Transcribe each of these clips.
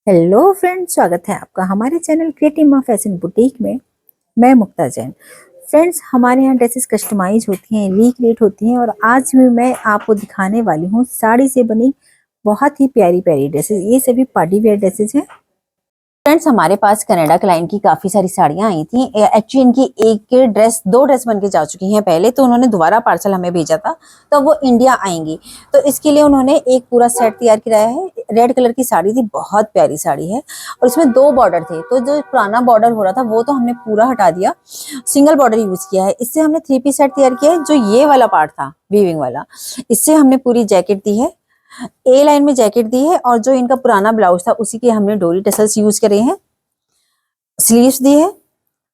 Hello friends, स्वागत है आपका हमारे चैनल क्रिएटिव माँ फैशन बुटीक में। मैं मुक्ता जैन। फ्रेंड्स, हमारे यहाँ ड्रेसेस कस्टमाइज होती हैं, रिक्रिएट होती हैं और आज भी मैं आपको दिखाने वाली हूँ साड़ी से बनी बहुत ही प्यारी प्यारी ड्रेसेस। ये सभी पार्टी वेयर ड्रेसेस हैं। फ्रेंड्स, हमारे पास कनाडा क्लाइंट की काफी सारी साड़ियां आई थी। एक्चुअली इनकी दो ड्रेस बन के जा चुकी हैं पहले, तो उन्होंने दोबारा पार्सल हमें भेजा था, तो वो इंडिया आएंगी। तो इसके लिए उन्होंने एक पूरा सेट तैयार कराया है। रेड कलर की साड़ी थी, बहुत प्यारी साड़ी है और इसमें दो बॉर्डर थे। तो जो पुराना बॉर्डर हो रहा था वो तो हमने पूरा हटा दिया, सिंगल बॉर्डर यूज किया है। इससे हमने 3 पीस सेट तैयार किया है। जो ये वाला पार्ट था वीविंग वाला, इससे हमने पूरी जैकेट दी है, ए लाइन में जैकेट दी है और जो इनका पुराना ब्लाउज था उसी के हमने डोरी टसल्स यूज करे हैं। स्लीव्स दी है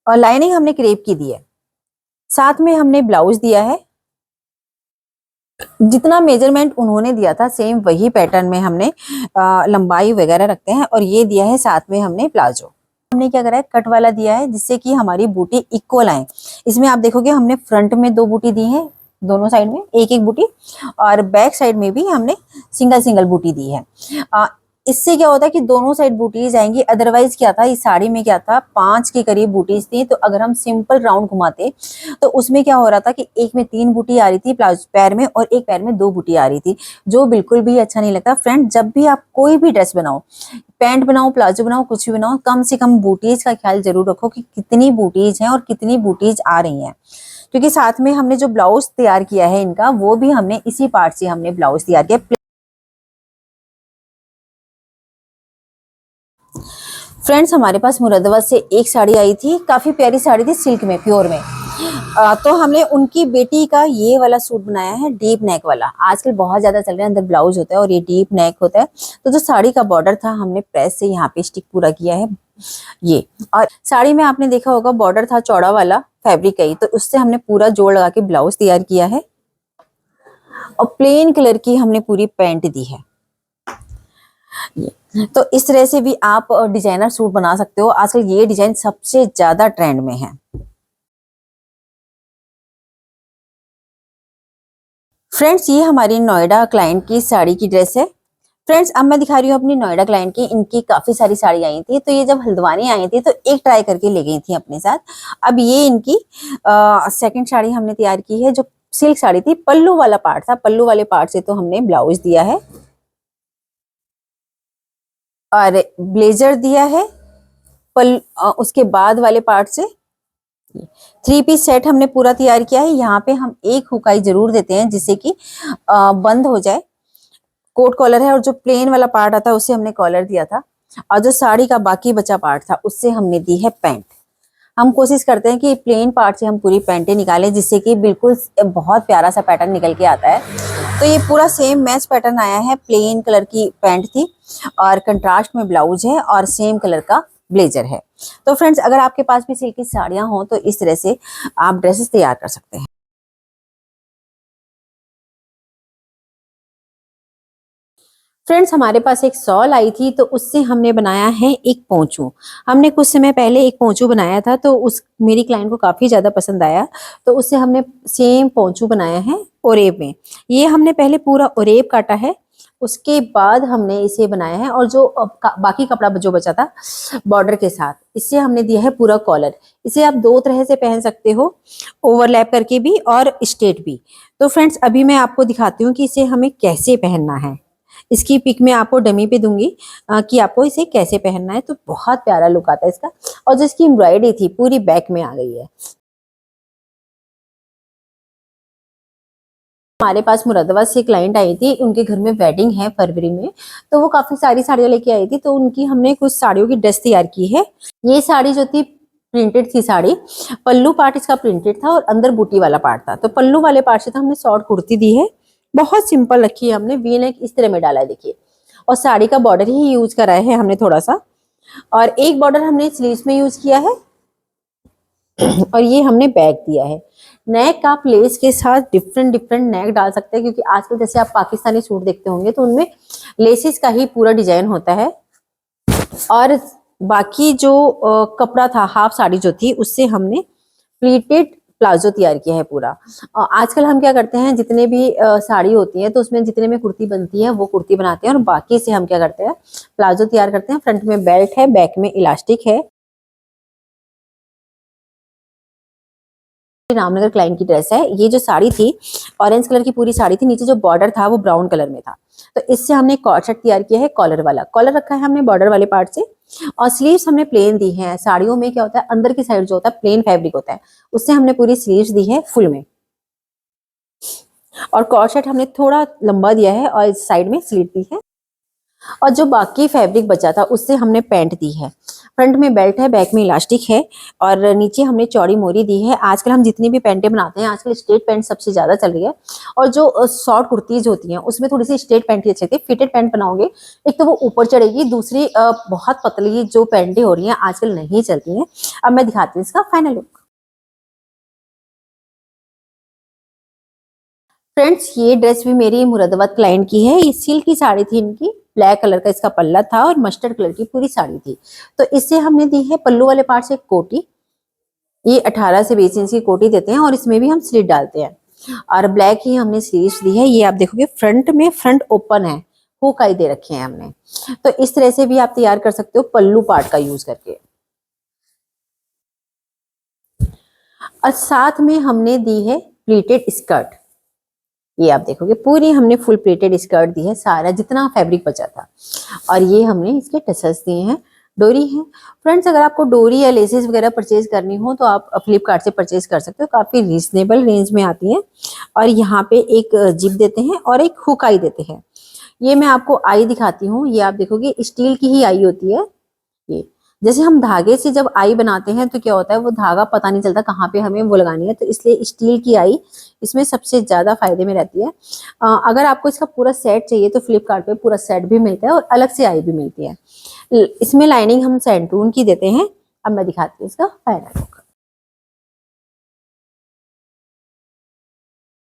और लाइनिंग हमने क्रेप की दी है। साथ में हमने ब्लाउज दिया है। जितना मेजरमेंट उन्होंने दिया था सेम वही पैटर्न में हमने लंबाई वगैरह रखते हैं। और ये दिया है साथ में हमने प्लाजो। हमने क्या करा है, कट वाला दिया है जिससे कि हमारी बूटी इक्वल आए। इसमें आप देखोगे हमने फ्रंट में 2 बूटी दी है, दोनों साइड में एक एक बूटी, और बैक साइड में भी हमने सिंगल सिंगल बूटी दी है। इससे क्या होता है कि दोनों साइड बूटीज आएंगी। अदरवाइज क्या था, इस साड़ी में क्या था, 5 के करीब बूटीज थी। तो अगर हम सिंपल राउंड घुमाते तो उसमें क्या हो रहा था कि एक में 3 बूटी आ रही थी पैर में और एक पैर में 2 बूटी आ रही थी, जो बिल्कुल भी अच्छा नहीं लगता। फ्रेंड, जब भी आप कोई भी ड्रेस बनाओ, पैंट बनाओ, प्लाजो बनाओ, कुछ भी बनाओ, कम से कम बूटीज का ख्याल जरूर रखो कि कितनी बूटीज हैं और कितनी बूटीज आ रही हैं। क्योंकि साथ में हमने जो ब्लाउज तैयार किया है इनका, वो भी हमने इसी पार्ट से हमने ब्लाउज तैयार किया। फ्रेंड्स, हमारे पास मुरादाबाद से एक साड़ी आई थी, काफी प्यारी साड़ी थी, सिल्क में, प्योर में। तो हमने उनकी बेटी का ये वाला सूट बनाया है, डीप नेक वाला। आजकल बहुत ज्यादा चल रहा है, अंदर ब्लाउज होता है और ये डीप नेक होता है। तो जो साड़ी का बॉर्डर था हमने प्रेस से यहाँ पे स्टिक पूरा किया है ये। और साड़ी में आपने देखा होगा बॉर्डर था चौड़ा वाला फैब्रिक का ही, तो उससे हमने पूरा जोड़ लगा के ब्लाउज तैयार किया है। और प्लेन कलर की हमने पूरी पैंट दी है ये। तो इस तरह से भी आप डिजाइनर सूट बना सकते हो। आजकल ये डिजाइन सबसे ज्यादा ट्रेंड में है। फ्रेंड्स, ये हमारी नोएडा क्लाइंट की साड़ी की ड्रेस है। फ्रेंड्स, अब मैं दिखा रही हूँ अपनी नोएडा क्लाइंट की। इनकी काफी सारी साड़ी आई थी, तो ये जब हल्द्वानी आई थी तो एक ट्राई करके ले गई थी अपने साथ। अब ये इनकी सेकंड साड़ी हमने तैयार की है, जो सिल्क साड़ी थी। पल्लू वाला पार्ट था, पल्लू वाले पार्ट से तो हमने ब्लाउज दिया है और ब्लेजर दिया है। उसके बाद वाले पार्ट से 3 पीस सेट हमने पूरा तैयार किया है। यहाँ पे हम एक हुकाई जरूर देते हैं जिससे कि बंद हो जाए। कोट कॉलर है और जो प्लेन वाला पार्ट आता है उससे हमने कॉलर दिया था, और जो साड़ी का बाकी बचा पार्ट था उससे हमने दी है पैंट। हम कोशिश करते हैं कि प्लेन पार्ट से हम पूरी पैंटें निकालें, जिससे कि बिल्कुल बहुत प्यारा सा पैटर्न निकल के आता है। तो ये पूरा सेम मैच पैटर्न आया है। प्लेन कलर की पैंट थी और कंट्रास्ट में ब्लाउज है और सेम कलर का ब्लेजर है। तो फ्रेंड्स, अगर आपके पास भी सिल्क की साड़ियां हो तो इस तरह से आप ड्रेसेस तैयार कर सकते हैं। फ्रेंड्स, हमारे पास एक सॉल आई थी, तो उससे हमने बनाया है एक पोंचू। हमने कुछ समय पहले एक पोंचू बनाया था, तो उस मेरी क्लाइंट को काफी ज्यादा पसंद आया, तो उससे हमने सेम पोंचू बनाया है ओरेब में। ये हमने पहले पूरा ओरेब काटा है, उसके बाद हमने इसे बनाया है। और जो बाकी कपड़ा जो बचा था बॉर्डर के साथ, इससे हमने दिया है पूरा कॉलर। इसे आप 2 तरह से पहन सकते हो, ओवरलैप करके भी और स्ट्रेट भी। तो फ्रेंड्स, अभी मैं आपको दिखाती हूँ कि इसे हमें कैसे पहनना है। इसकी पिक मैं आपको डमी पे दूंगी कि आपको इसे कैसे पहनना है। तो बहुत प्यारा लुक आता है इसका। और जो इसकी एम्ब्रॉयडरी थी पूरी बैक में आ गई है। हमारे पास मुरादाबाद से क्लाइंट आई थी, उनके घर में वेडिंग है फरवरी में, तो वो काफी सारी साड़ियां लेके आई थी। तो उनकी हमने कुछ साड़ियों की ड्रेस तैयार की है। ये साड़ी जो थी प्रिंटेड थी साड़ी। पल्लू पार्ट इसका प्रिंटेड था और अंदर बूटी वाला पार्ट था। तो पल्लू वाले पार्ट से तो हमने शॉर्ट कुर्ती दी है, बहुत सिंपल रखी है हमने। वी नेक इस तरह में डाला है, देखिए। और साड़ी का बॉर्डर ही यूज करा है हमने थोड़ा सा, और एक बॉर्डर हमने स्लीव्स में यूज किया है और ये हमने बैक दिया है। नेक आप लेस के साथ डिफरेंट डिफरेंट नेक डाल सकते हैं, क्योंकि आजकल जैसे आप पाकिस्तानी सूट देखते होंगे तो उनमें लेसेस का ही पूरा डिजाइन होता है। और बाकी जो कपड़ा था, हाफ साड़ी जो थी, उससे हमने प्लीटेड प्लाजो तैयार किया है पूरा। आजकल हम क्या करते हैं, जितने भी साड़ी होती है तो उसमें जितने में कुर्ती बनती है वो कुर्ती बनाते हैं, और बाकी से हम क्या करते हैं, प्लाजो तैयार करते हैं। फ्रंट में बेल्ट है, बैक में इलास्टिक है। रामनगर क्लाइंट की ड्रेस है। ये जो साड़ी थी ऑरेंज कलर की पूरी साड़ी थी, नीचे जो बॉर्डर था वो ब्राउन कलर में था। तो इससे हमने कॉर्ड सेट तैयार किया है, कॉलर वाला। कॉलर रखा है हमने बॉर्डर वाले पार्ट से, और स्लीव्स हमने प्लेन दी है। साड़ियों में क्या होता है, अंदर की साइड जो होता है प्लेन फैब्रिक होता है, उससे हमने पूरी स्लीव्स दी है फुल में। और कॉर्ड सेट हमने थोड़ा लंबा दिया है और इस साइड में स्लीव दी है। और जो बाकी फैब्रिक बचा था उससे हमने पैंट दी है। फ्रंट में बेल्ट है, बैक में इलास्टिक है, और नीचे हमने चौड़ी मोरी दी है। आजकल हम जितनी भी पैंटें बनाते हैं, आजकल स्ट्रेट पैंट सबसे ज्यादा चल रही है, और जो शॉर्ट कुर्तीज होती हैं उसमें थोड़ी सी स्ट्रेट पैंट ही अच्छी होती है। फिटेड पैंट बनाओगे, एक तो वो ऊपर चढ़ेगी, दूसरी बहुत पतली जो पैंटें हो रही हैं आजकल नहीं चलती हैं। अब मैं दिखाती हूँ इसका फाइनल लुक। फ्रेंड्स, ये ड्रेस भी मेरी मुरादाबाद क्लाइंट की है। ये सिल्क की साड़ी थी इनकी, ब्लैक कलर का इसका पल्ला था और मस्टर्ड कलर की पूरी साड़ी थी। तो इससे हमने दी है पल्लू वाले पार्ट से एक कोटी। ये 18 से 20 इंच की कोटी देते हैं, और इसमें भी हम स्लिट डालते हैं। और ब्लैक ही हमने स्लीव्स दी है। ये आप देखोगे फ्रंट में फ्रंट ओपन है, हुकाई दे रखे हैं हमने। तो इस तरह से भी आप तैयार कर सकते हो पल्लू पार्ट का यूज करके। और साथ में हमने दी है प्लीटेड स्कर्ट। ये आप देखोगे पूरी हमने फुल प्लेटेड स्कर्ट दी है, सारा जितना फैब्रिक बचा था। और ये हमने इसके टसल्स दिए हैं, डोरी है। फ्रेंड्स, अगर आपको डोरी या लेसेस वगैरह परचेज करनी हो तो आप फ्लिपकार्ट से परचेज कर सकते हो, काफी रीजनेबल रेंज में आती है। और यहाँ पे एक जिप देते हैं और एक हुक आई देते हैं। ये मैं आपको आई दिखाती हूँ। ये आप देखोगे स्टील की ही आई होती है। ये जैसे हम धागे से जब आई बनाते हैं तो क्या होता है, वो धागा पता नहीं चलता कहाँ पे हमें वो लगानी है, तो इसलिए स्टील की आई इसमें सबसे ज्यादा फायदे में रहती है। अगर आपको इसका पूरा सेट चाहिए तो फ्लिपकार्ट पे पूरा सेट भी मिलता है और अलग से आई भी मिलती है। इसमें लाइनिंग हम सैंटून की देते हैं। अब मैं दिखाती हूँ इसका फाइनल लुक।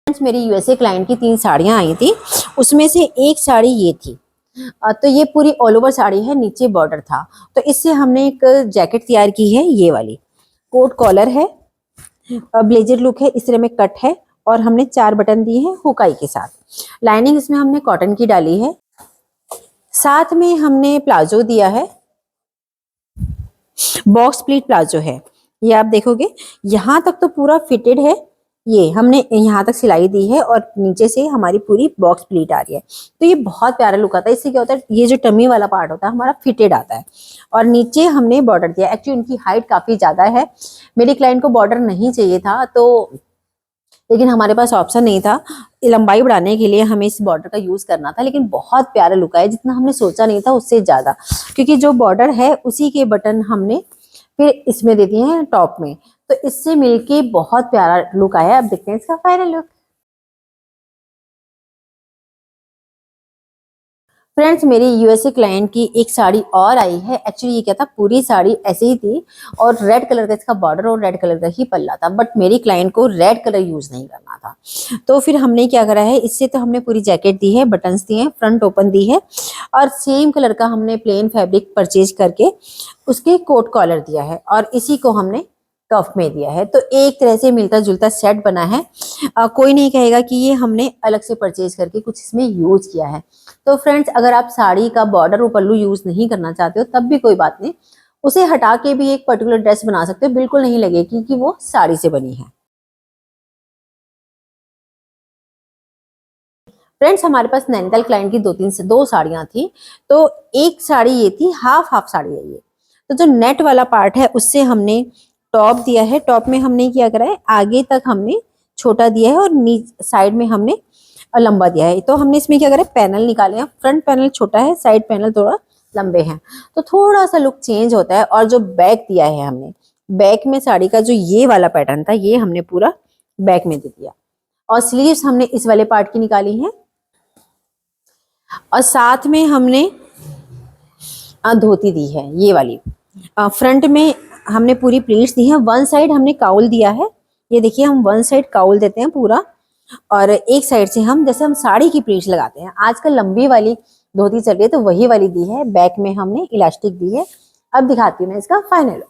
मेरी यूएसए क्लाइंट की 3 साड़ियां आई थी, उसमें से एक साड़ी ये थी। तो ये पूरी ऑल ओवर साड़ी है, नीचे बॉर्डर था। तो इससे हमने एक जैकेट तैयार की है, ये वाली। कोट कॉलर है, ब्लेजर लुक है, इस तरह में कट है, और हमने 4 बटन दिए हैं हुकाई के साथ। लाइनिंग इसमें हमने कॉटन की डाली है। साथ में हमने प्लाजो दिया है, बॉक्स प्लीट प्लाजो है। ये आप देखोगे यहाँ तक तो पूरा फिटेड है। ये हमने यहाँ तक सिलाई दी है और नीचे से हमारी पूरी बॉक्स प्लीट आ रही है। तो ये बहुत प्यारा लुक आता है। इससे क्या होता है, ये जो टमी वाला पार्ट होता है हमारा फिटेड आता है, और नीचे हमने बॉर्डर दिया। एक्चुअली उनकी हाइट काफी ज्यादा है, मेरी क्लाइंट को बॉर्डर नहीं चाहिए था, तो लेकिन हमारे पास ऑप्शन नहीं था। लंबाई बढ़ाने के लिए हमें इस बॉर्डर का यूज करना था, लेकिन बहुत प्यारा लुक आया, जितना हमने सोचा नहीं था उससे ज्यादा। क्योंकि जो बॉर्डर है उसी के बटन हमने फिर इसमें दे दिए हैं टॉप में, तो इससे मिलके बहुत प्यारा लुक आया। अब देखते हैं इसका फाइनल लुक। फ्रेंड्स, मेरी यूएसए क्लाइंट की एक साड़ी और आई है। एक्चुअली ये क्या था, पूरी साड़ी ऐसे ही थी और रेड कलर का इसका बॉर्डर और रेड कलर का ही पल्ला था, बट मेरी क्लाइंट को रेड कलर यूज नहीं करना था। तो फिर हमने क्या करा है, इससे तो हमने पूरी जैकेट दी है, बटन्स दिए हैं, फ्रंट ओपन दी है, और सेम कलर का हमने प्लेन फैब्रिक परचेज करके उसके कोट कॉलर दिया है, और इसी को हमने कफ में दिया है। तो एक तरह से मिलता जुलता सेट बना है। कोई नहीं कहेगा कि ये हमने अलग से परचेज करके कुछ इसमें यूज किया है। तो फ्रेंड्स, अगर आप साड़ी का बॉर्डर और पल्लू यूज नहीं करना चाहते हो तब भी कोई बात नहीं, उसे हटा के भी एक पर्टिकुलर ड्रेस बना सकते हो, बिल्कुल नहीं लगेगी कि वो साड़ी से बनी है। फ्रेंड्स, हमारे पास नैनीताल क्लाइंट की 2 साड़ियां थी। तो एक साड़ी ये थी, हाफ हाफ साड़ी है ये। तो जो नेट वाला पार्ट है उससे हमने टॉप दिया है। टॉप में हमने क्या करा है, आगे तक हमने छोटा दिया है और साइड में हमने लंबा दिया है। तो हमने इसमें क्या करा है, पैनल निकाले हैं। फ्रंट पैनल छोटा है, साइड पैनल थोड़ा लंबे हैं, तो थोड़ा सा लुक चेंज होता है। और जो बैक दिया है हमने, बैक में साड़ी का जो ये वाला पैटर्न था ये हमने पूरा बैक में दे दिया, और स्लीव्स हमने इस वाले पार्ट की निकाली है। और साथ में हमने धोती दी है, ये वाली। फ्रंट में हमने पूरी प्लीट्स दी है, वन साइड हमने काउल दिया है। ये देखिए, हम वन साइड काउल देते हैं पूरा, और एक साइड से हम जैसे हम साड़ी की प्लीट्स लगाते हैं, आजकल लंबी वाली धोती चल रही है तो वही वाली दी है। बैक में हमने इलास्टिक दी है। अब दिखाती हूँ मैं इसका फाइनल।